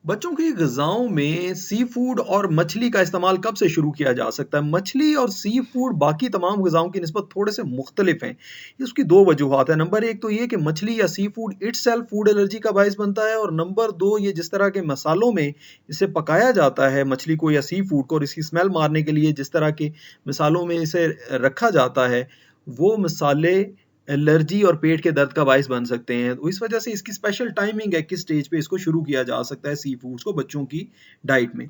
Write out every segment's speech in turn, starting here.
बच्चों की ग़िज़ाओं में सी फूड और मछली का इस्तेमाल कब से शुरू किया जा सकता है? मछली और सी फूड बाकी तमाम ग़िज़ाओं की निस्बत थोड़े-से मुख्तलिफ़ हैं। इसकी 2 वजूहात हैं। नंबर 1 तो ये कि मछली या sea food itself food allergy का बाइस बनता है और नंबर 2 ये जिस तरह के मसालों में इसे पकाया जाता है मछली को या सी फूड को और इसकी स्मेल मारने के लिए जिस तरह के मसालों में इसे रखा जाता है, वो मसाले एलर्जी और पेट के दर्द का बायस बन सकते हैं। तो इस वजह से इसकी स्पेशल टाइमिंग है, किस स्टेज पे इसको शुरू किया जा सकता है सी फूड्स को बच्चों की डाइट में।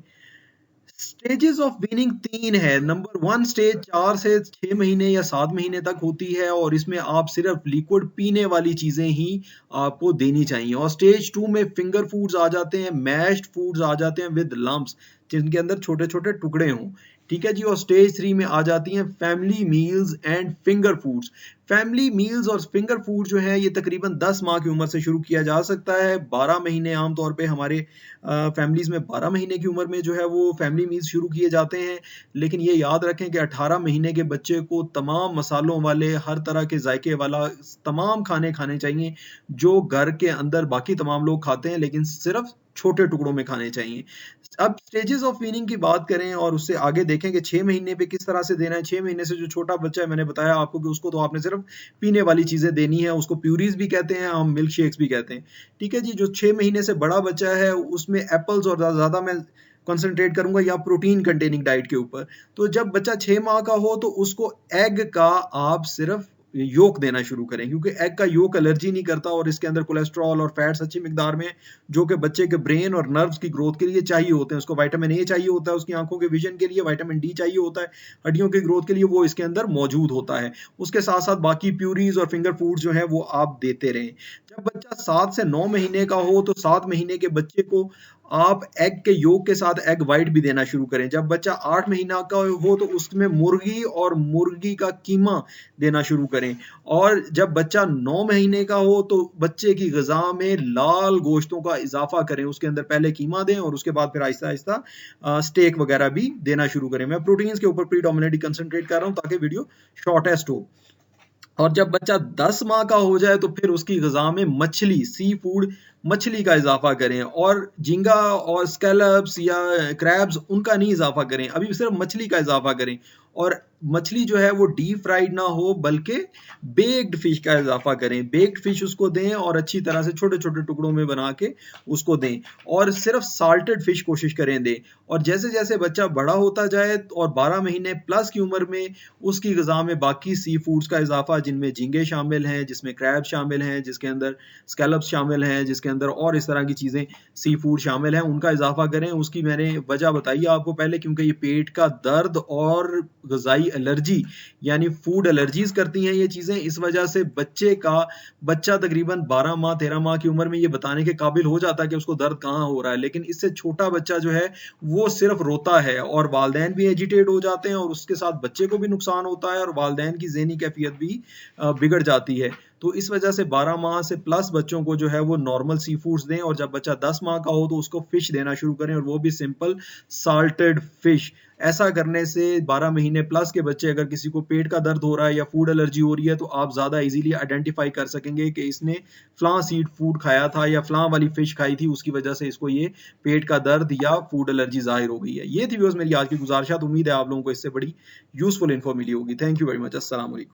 स्टेजेस ऑफ वीनिंग 3 है। नंबर 1 स्टेज 4 से 6 महीने या 7 महीने तक होती है और इसमें आप सिर्फ़ लिक्विड पीने वाली चीज़ें ही आपको देनी चाहिए और स्टेज 2 में फिंगर फूड्स आ जाते हैं, मैश्ड फूड्स आ जाते हैं विद लम्प्स जिनके अंदर छोटे-छोटे टुकड़े हों। ठीक है जी? और स्टेज 3 में आ जाती हैं family meals and finger foods. Family meals और फिंगर फूड जो है ये तकरीबन 10 माह की उम्र से शुरू किया जा सकता है। 12 महीने आम तौर पे हमारे फैमिलीज़ में 12 महीने की उम्र में जो है वो फैमिली मील्स शुरू किए जाते हैं। लेकिन ये याद रखें कि 18 महीने के बच्चे को तमाम मसालों वाले, हर तरह के जायके वाला तमाम खाने खाने चाहिए, जो घर के अंदर बाकी तमाम लोग खाते हैं लेकिन सिर्फ़ छोटे टुकड़ों में खाने चाहिए। अब स्टेजेस ऑफ वीनिंग की बात करें और उससे आगे देखें कि 6 महीने पे किस तरह से देना है। 6 महीने से जो छोटा बच्चा है मैंने बताया आपको कि उसको तो आपने सिर्फ़ पीने वाली चीज़ें देनी है, उसको प्यूरीज़ भी कहते हैं, हम मिल्क शेक्स भी कहते हैं। ठीक है जी? जो 6 महीने से बड़ा बच्चा है उसमें एप्पल्स और ज़्यादा मैं कंसंट्रेट करूँगा या प्रोटीन कंटेनिंग डाइट के ऊपर। तो जब बच्चा 6 माह का हो तो उसको एग का आप सिर्फ़ योक देना शुरू करें क्योंकि एग का योक एलर्जी नहीं करता और इसके अंदर कोलेस्टेरॉल और फैट्स अच्छी मिकदार में जो कि बच्चे के ब्रेन और नर्व्स की ग्रोथ के लिए चाहिए होते हैं। उसको विटामिन ए चाहिए होता है, उसकी आँखों के विज़न के लिए विटामिन डी चाहिए होता है, हड्डियों की ग्रोथ के लिए वो इसके अंदर मौजूद होता है। उसके साथ-साथ बाकी प्यूरीज़ और फिंगर फूड्स जो हैं वो आप देते रहें। जब बच्चा 7 से 9 महीने का हो तो 7 महीने के बच्चे को आप एग के योक के साथ एग व्हाइट भी देना शुरू करें। जब बच्चा 8 महीना का हो तो उसमें मुर्गी और मुर्गी का कीमा देना शुरू करें और जब बच्चा 9 महीने का हो तो बच्चे की ग़िज़ा में लाल गोश्तों का इज़ाफ़ा करें। उसके अंदर पहले कीमा दें और उसके बाद फिर आहिस्ता-आहिस्ता स्टेक वग़ैरह भी देना शुरू करें। मैं प्रोटीन्स के ऊपर प्रीडोमिनेटली कंसंट्रेट कर रहा हूँ ताकि वीडियो शॉर्टेस्ट हो। और जब बच्चा 10 माह का हो जाए तो फिर उसकी ग़िज़ा में मछली, सी फूड मछली का इज़ाफ़ा करें और झींगा और स्कैलप्स या क्रैब्स उनका नहीं इज़ाफ़ा करें, अभी सिर्फ़ मछली का इज़ाफ़ा करें और मछली जो है वो डीप फ्राइड ना हो बल्कि बेक्ड फ़िश का इज़ाफ़ा करें। बेक्ड फ़िश उसको दें और अच्छी तरह से छोटे-छोटे टुकड़ों में बना के उसको दें और सिर्फ़ साल्टेड फ़िश कोशिश करें दें और जैसे-जैसे बच्चा बड़ा होता जाए और 12 महीने प्लस की उम्र में उसकी ग़िज़ा में बाकी सी फूड्स का इज़ाफ़ा जिनमें झींगे शामिल हैं, जिसमें क्रैब शामिल हैं, जिसके अंदर स्कैलप्स शामिल हैं, जिसके अंदर और इस तरह की चीज़ें सी फूड शामिल हैं, उनका इज़ाफ़ा करें। उसकी मैंने वजह बताई आपको पहले क्योंकि ये पेट का दर्द और ग़िज़ाई एलर्जी यानी फूड एलर्जीज़ करती हैं ये चीज़ें। इस वजह से बच्चा तकरीबन 12 माह, 13 माह की उम्र में ये बताने के काबिल हो जाता है कि उसको दर्द कहाँ हो रहा है। लेकिन इससे छोटा बच्चा जो है वो सिर्फ़ रोता है और वालिदैन भी एजिटेट हो जाते हैं और उसके साथ बच्चे को भी नुकसान होता है और वालिदैन की ज़हनी कैफ़ियत भी बिगड़ जाती है। तो इस वजह से 12 माह से प्लस बच्चों को जो है वो नॉर्मल सी फूड्स दें और जब बच्चा 10 माह का हो तो उसको फ़िश देना शुरू करें और वो भी सिंपल साल्टेड फ़िश। ऐसा करने से 12 महीने प्लस के बच्चे अगर किसी को पेट का दर्द हो रहा है या फूड एलर्जी हो रही है तो आप ज़्यादा ईज़िली आइडेंटिफ़ाई कर सकेंगे कि इसने फ़लाँ सीड फूड खाया था या फ़लाँ वाली फ़िश खाई थी उसकी वजह से इसको ये पेट का दर्द या फूड एलर्जी ज़ाहिर हो गई है। ये थी व्यूअर्स मेरी आज की गुज़ारिशात। उम्मीद है आप लोगों को इससे बड़ी यूज़फुल इन्फो मिली होगी। Thank you very much. अस्सलाम वालेकुम।